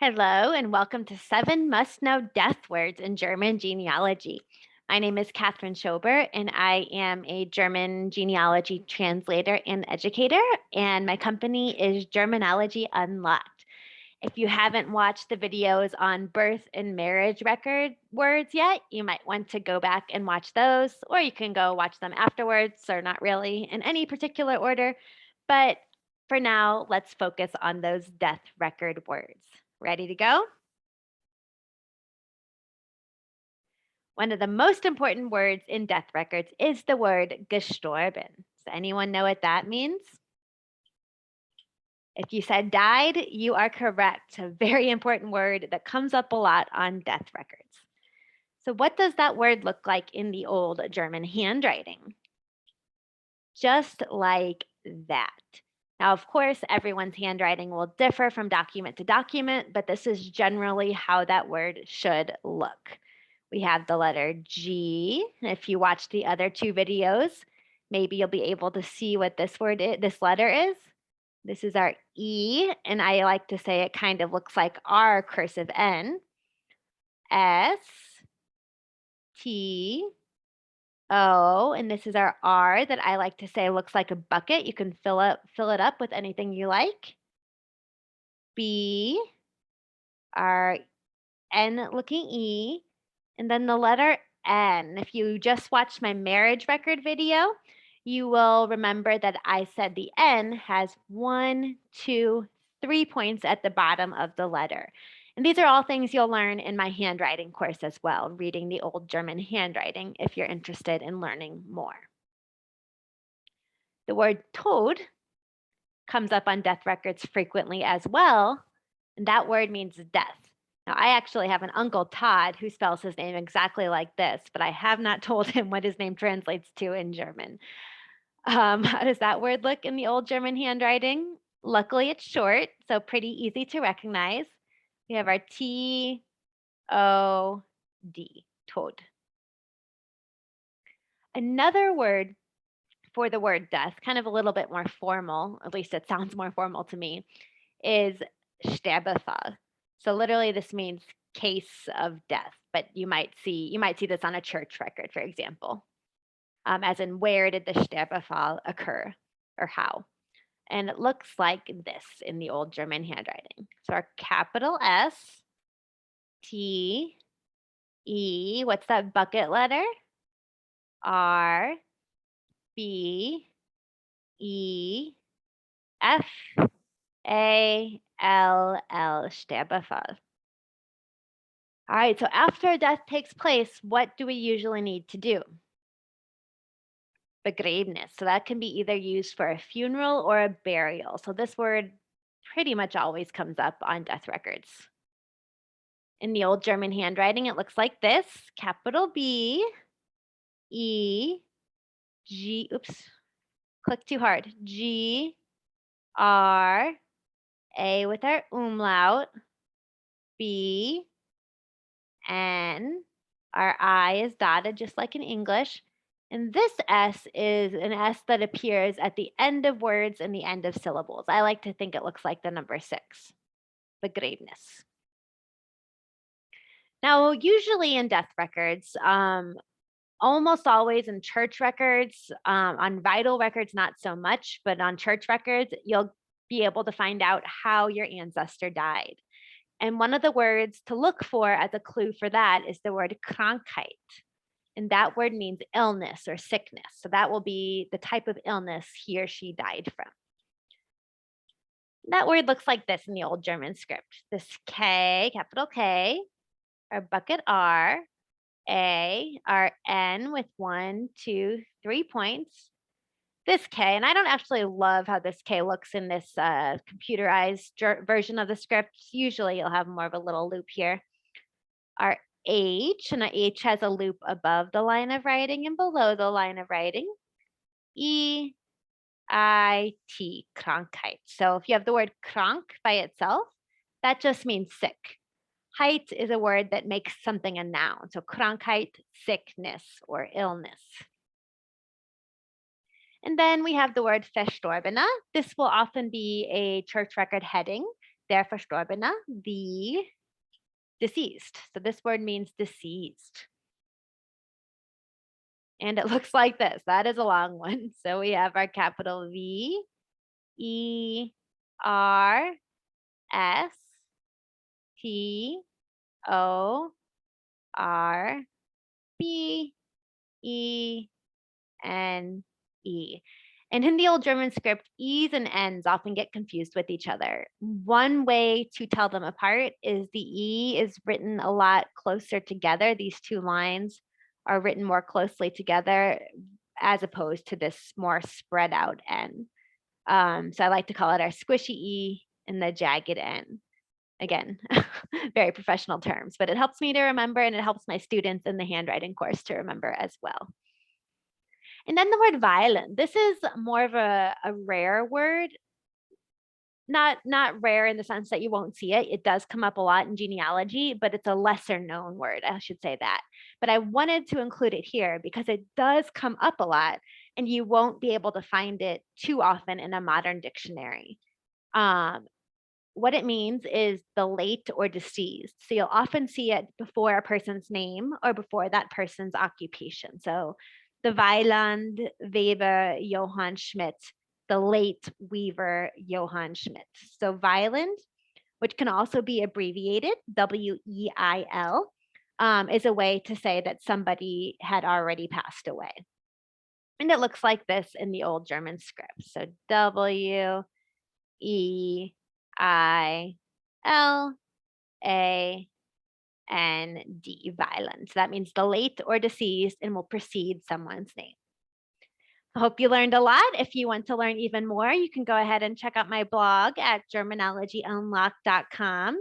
Hello, and welcome to 7 Must-Know Death Words in German Genealogy. My name is Catherine Schober, and I am a German genealogy translator and educator, and my company is Germanology Unlocked. If you haven't watched the videos on birth and marriage record words yet, you might want to go back and watch those, or you can go watch them afterwards, or not really in any particular order. But for now, let's focus on those death record words. Ready to go? One of the most important words in death records is the word gestorben. Does anyone know what that means? If you said died, you are correct. A very important word that comes up a lot on death records. So, what does that word look like in the old German handwriting? Just like that. Now, of course, everyone's handwriting will differ from document to document, but this is generally how that word should look. We have the letter G. If you watch the other two videos, maybe you'll be able to see what this letter is. This is our E, and I like to say it kind of looks like our cursive N. S, T, O, and this is our R that I like to say looks like a bucket. You can fill it up with anything you like. B, our N looking E, and then the letter N. If you just watched my marriage record video, you will remember that I said the N has 1, 2, 3 points at the bottom of the letter. And these are all things you'll learn in my handwriting course as well, reading the old German handwriting if you're interested in learning more. The word Tod comes up on death records frequently as well, and that word means death. Now, I actually have an uncle, Todd, who spells his name exactly like this, but I have not told him what his name translates to in German. How does that word look in the old German handwriting? Luckily, it's short, so pretty easy to recognize. We have our T, O, D, Tod. Another word for the word death, kind of a little bit more formal, at least it sounds more formal to me, is Sterbefall. So literally this means case of death, but you might see this on a church record, for example, as in where did the Sterbefall occur or how? And it looks like this in the old German handwriting. So our capital S, T, E, what's that bucket letter? R, B, E, F, A, L, L, Sterbefall. All right, so after a death takes place, what do we usually need to do? Begräbnis. So that can be either used for a funeral or a burial. So this word pretty much always comes up on death records. In the old German handwriting, it looks like this, capital B, E, G, oops, click too hard, G, R, A with our umlaut, B, N, our I is dotted just like in English. And this S is an S that appears at the end of words and the end of syllables. I like to think it looks like the number 6, begräbnis. Now, usually in death records, almost always in church records, on vital records, not so much, but on church records, you'll be able to find out how your ancestor died. And one of the words to look for as a clue for that is the word Krankheit. And that word means illness or sickness. So that will be the type of illness he or she died from. That word looks like this in the old German script. This K, capital K, our bucket R, A, our N with 1, 2, 3 points. This K, and I don't actually love how this K looks in this computerized version of the script. Usually you'll have more of a little loop here. Our H, and our H has a loop above the line of writing and below the line of writing. E, I, T, Krankheit. So if you have the word krank by itself, that just means sick. Heit is a word that makes something a noun. So Krankheit, sickness or illness. And then we have the word Verstorbene. This will often be a church record heading. der Verstorbene, the deceased. So this word means deceased. And it looks like this. That is a long one. So we have our capital V, E, R, S, T, O, R, B, E, N, E. And in the Old German script, E's and N's often get confused with each other. One way to tell them apart is the E is written a lot closer together. These two lines are written more closely together as opposed to this more spread out N. So I like to call it our squishy E and the jagged N. Again, very professional terms, but it helps me to remember and it helps my students in the handwriting course to remember as well. And then the word violent. This is more of a rare word. Not rare in the sense that you won't see it. It does come up a lot in genealogy, but it's a lesser known word. I should say that. But I wanted to include it here because it does come up a lot and you won't be able to find it too often in a modern dictionary. What it means is the late or deceased. So you'll often see it before a person's name or before that person's occupation. So the Weiland Weber Johann Schmidt, the late Weaver Johann Schmidt. So Weiland, which can also be abbreviated WEIL, is a way to say that somebody had already passed away. And it looks like this in the Old German script. So WEIL, violent. So that means the late or deceased and will precede someone's name. I hope you learned a lot. If you want to learn even more, you can go ahead and check out my blog at Germanologyunlocked.com.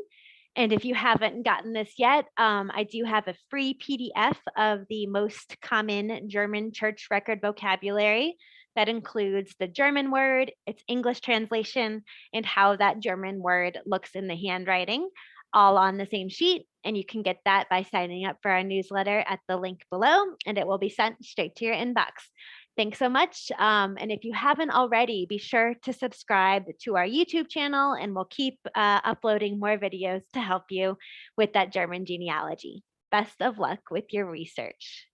And if you haven't gotten this yet, I do have a free PDF of the most common German church record vocabulary that includes the German word, its English translation, and how that German word looks in the handwriting, all on the same sheet. And you can get that by signing up for our newsletter at the link below, and it will be sent straight to your inbox. Thanks so much. And if you haven't already, be sure to subscribe to our YouTube channel and we'll keep uploading more videos to help you with that German genealogy. Best of luck with your research.